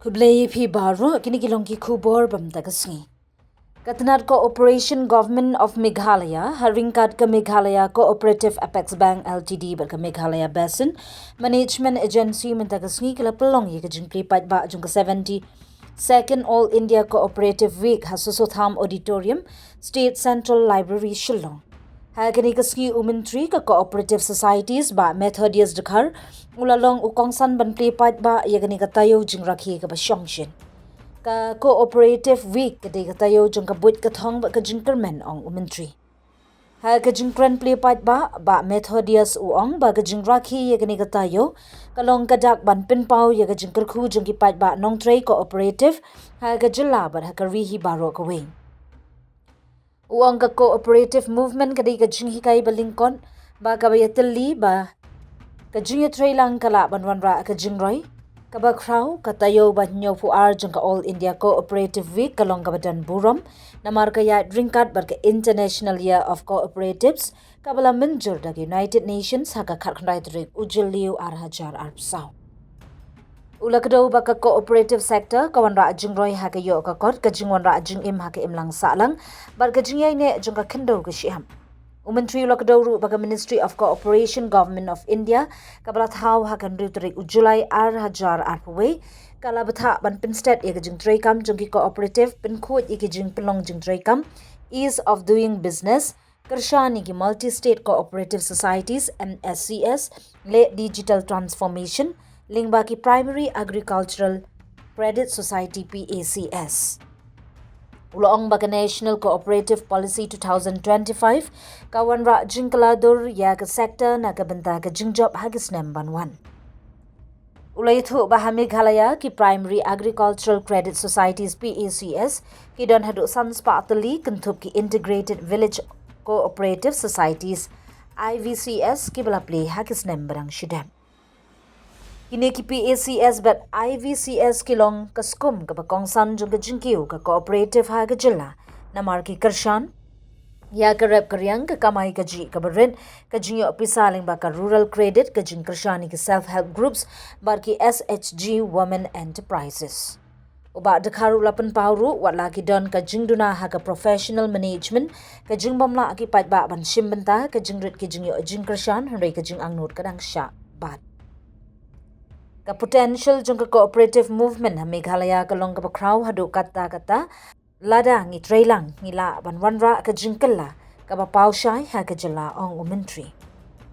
Kublai phi baro kini kilong ki khubor bam tagasngi. Katnat Co-operative Government of Meghalaya, Haringkat ka Meghalaya Co-operative Apex Bank Ltd bar ka Meghalaya Basin Management Agency mentagasngi kala pelong ye ka jingpli pat ba jung ka 72nd All India Cooperative Week hasusotham Auditorium State Central Library Shillong. Hagani kaski umentri ka cooperative societies ba Methodist dekhar ulalong ukongsan ban plipat ba yagani katayo jingrakhi ka basyongsin. Ka cooperative week kadai katayo jing ka buit kathong ba ka jingkermen ong umentri. Ha ka jingkran plipat ba Methodist uong ba ka jingrakhi yagani katayo kalong kadak ban pinpau yaga jingkerkhu jingkipat ba nongtrei cooperative ha ka jilla ba ha ka rihi baro ka wing. Uang ka cooperative movement kadai ka jinghikai balingkon ba kabayatali ba ka jingyatrei lang kala banwanra ka jingroy ka bakraw katayo ba nyofu ar jang ka All India Cooperative Week kalong kabadan burom namar kaya drinkat bar ka International Year of Cooperatives kabala minjur dag United Nations haka kharkhnai trik ujiliu arhajar arpsaw. Ulakdo ba ka cooperative sector kawanra jingroy haka yo ka kot ka jingwanra jing im haka imlang sahlang bar ka jingyai ne jung ka khindo ka shiham. Umentri ulakdo ru ba ka Ministry of Cooperation Government of India kabala thau haka nrutrik ujulai arhajar arpwe kala batha ban pinstet ye ka jing traikam jung ki cooperative pinkhut ye ki jing pelong jing traikam ease of doing business Kershani ki multi-state cooperative societies MSCS le digital transformation Lingba ki Primary Agricultural Credit Society PACS. Uloong ba ka National Cooperative Policy 2025 kawanra jingkaladur ya ka sector na ka benta ka jingjob hagis nembanwan. Ulay thu ba Meghalaya ki Primary Agricultural Credit Societies PACS ki don hadu sanspa atali kentup ki Integrated Village Cooperative Societies IVCS ki balapli hagis nembarang shidam. Kini ki PACS bat IVCS kilong kaskum ka bakongsan jung ka jingkiu ka cooperative ha ka jilla namar ki Kershan ya ka rep karyang ka kamay ka ji ka barin ka jingyo pisaling ba ka rural credit ka jing Kershani ki self-help groups bar ki SHG Women Enterprises. Uba dekharu lapan pauru wat laki don ka jingduna ha ka professional management ka jingbamla ki patba ban shimbenta ka jingrit ki jingyo jing Kershan henry ka jing angnut kadang sya bat. Ka potential jung ka cooperative movement ha Meghalaya kalong ka bakraw hadu kata lada ngi trailang ngila banwanra ka jingkella ka bapaw syai ha ka jala ong umentri.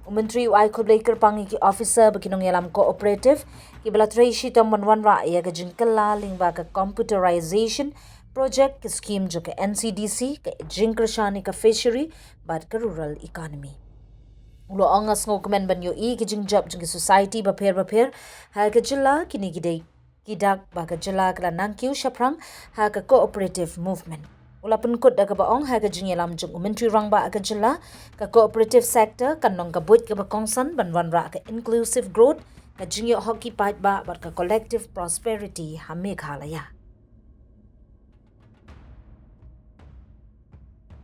Umentri uai kublai kerpangi ki officer bakinong yalam cooperative ki balatrei shitam banwanra ya ka jingkella lingba ka computerization project ka scheme jung ka NCDC ka jingkrashani ka fishery bad ka rural economy. Ulo angas ngokumen banyo ki jingjab jing society bapher ha ka jilla kini kidei kidak ba ka jilla kala nangkiu shaprang ha ka cooperative movement. Ula penkut da ka baong ha ka jingyalam jing umentri rang ba ka jilla ka cooperative sector kanong ka buit ka bakongsan banwanra ka inclusive growth ka jingyo hockey pat ba ka collective prosperity ha Meghalaya.